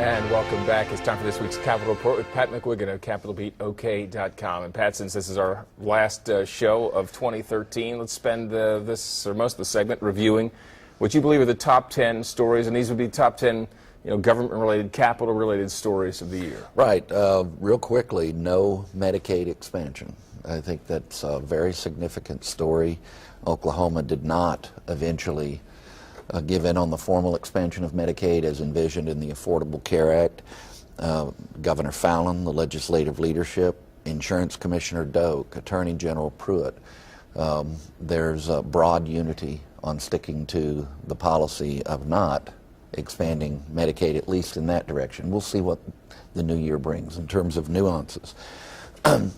And welcome back. It's time for this week's Capitol Report with Pat McGuigan of CapitolBeatOK.com. And Pat, since this is our last show of 2013, let's spend this or most of the segment reviewing what you believe are the top 10 stories, and these would be top 10, government-related, capital-related stories of the year. Right. Real quickly, no Medicaid expansion. I think that's a very significant story. Oklahoma did not eventually give in on the formal expansion of Medicaid as envisioned in the Affordable Care Act. Governor Fallin, the legislative leadership, Insurance Commissioner Doak, Attorney General Pruitt. There's broad unity on sticking to the policy of not expanding Medicaid, at least in that direction. We'll see what the new year brings in terms of nuances.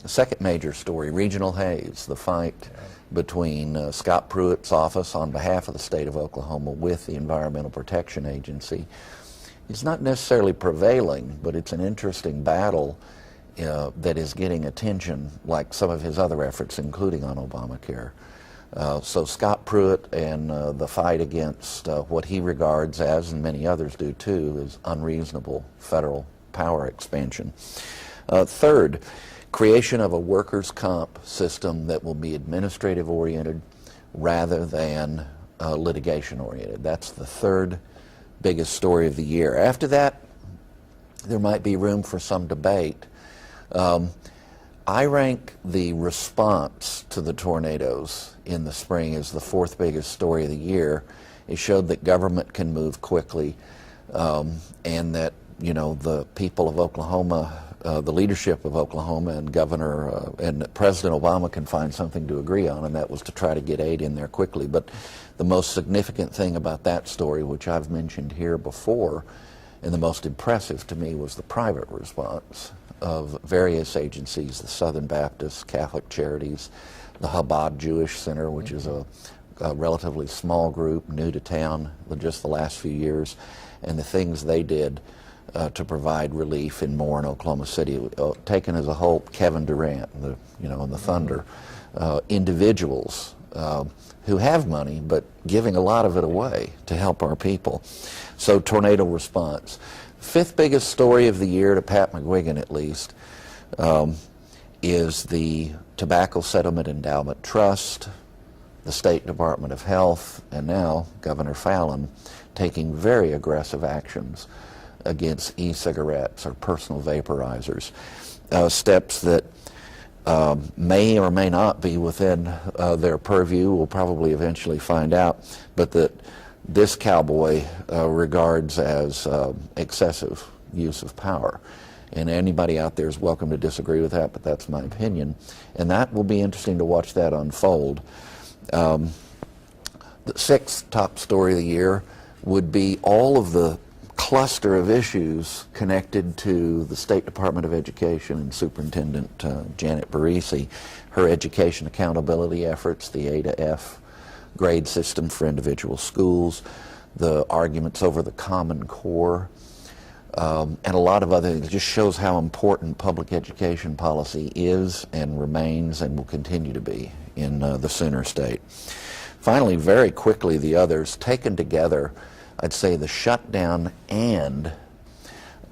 Second major story, regional haze, the fight between Scott Pruitt's office on behalf of the state of Oklahoma with the Environmental Protection Agency. It's not necessarily prevailing, but it's an interesting battle that is getting attention like some of his other efforts, including on ObamaCare. So Scott Pruitt and the fight against what he regards as, and many others do too, is unreasonable federal power expansion. Third, creation of a workers' comp system that will be administrative-oriented rather than litigation-oriented. That's the third biggest story of the year. After that, there might be room for some debate. I rank the response to the tornadoes in the spring as the fourth biggest story of the year. It showed that government can move quickly and that, the people of Oklahoma, the leadership of Oklahoma and Governor and President Obama can find something to agree on, and that was to try to get aid in there quickly. But the most significant thing about that story, which I've mentioned here before, and the most impressive to me, was the private response of various agencies, the Southern Baptist, Catholic Charities, the Chabad Jewish Center, which is a relatively small group, new to town just the last few years, and the things they did to provide relief in Moore and Oklahoma City. Taken as a whole, Kevin Durant, and the Thunder, individuals who have money but giving a lot of it away to help our people. So tornado response. Fifth biggest story of the year, to Pat McGuigan at least, is the Tobacco Settlement Endowment Trust, the State Department of Health, and now Governor Fallin taking very aggressive actions against e-cigarettes or personal vaporizers, steps that may or may not be within their purview. We'll probably eventually find out, but that this cowboy regards as excessive use of power. And anybody out there is welcome to disagree with that, but that's my opinion. And that will be interesting to watch that unfold. The sixth top story of the year would be all of the cluster of issues connected to the State Department of Education and Superintendent Janet Barresi, her education accountability efforts, the A to F grade system for individual schools, the arguments over the Common Core, and a lot of other things. It just shows how important public education policy is and remains and will continue to be in the Sooner State. Finally, very quickly, the others taken together, I'd say the shutdown and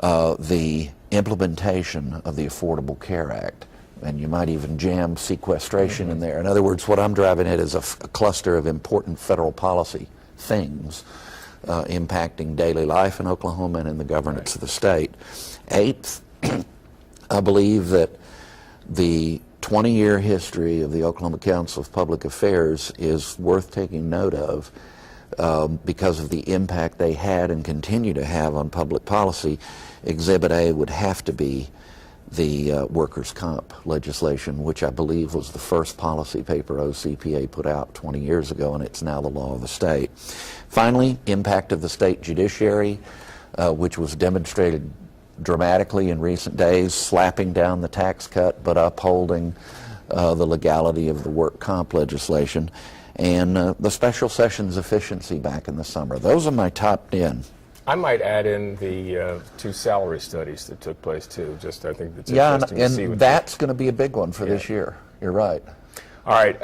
the implementation of the Affordable Care Act. And you might even jam sequestration in there. In other words, what I'm driving at is a cluster of important federal policy things impacting daily life in Oklahoma and in the governance of the state. Eighth, I believe that the 20-year history of the Oklahoma Council of Public Affairs is worth taking note of because of the impact they had and continue to have on public policy. Exhibit A would have to be the workers' comp legislation, which I believe was the first policy paper OCPA put out 20 years ago, and it's now the law of the state. Finally, impact of the state judiciary, which was demonstrated dramatically in recent days, slapping down the tax cut but upholding the legality of the work comp legislation, and the special sessions efficiency back in the summer. Those are my top 10. I might add in the two salary studies that took place too. I think it's interesting to see. And that's going to be a big one for this year. You're right. All right.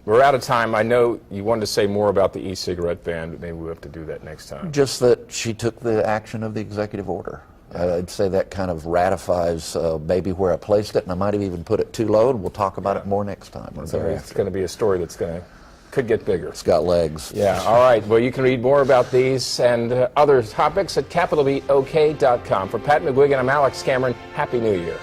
We're out of time. I know you wanted to say more about the e-cigarette ban, but maybe we'll have to do that next time. Just that she took the action of the executive order. I'd say that kind of ratifies maybe where I placed it, and I might have even put it too low, and we'll talk about it more next time. So it's going to be a story that's could get bigger. It's got legs. Yeah, all right. Well, you can read more about these and other topics at CapitolBeatOK.com. For Pat McGuigan, I'm Alex Cameron. Happy New Year.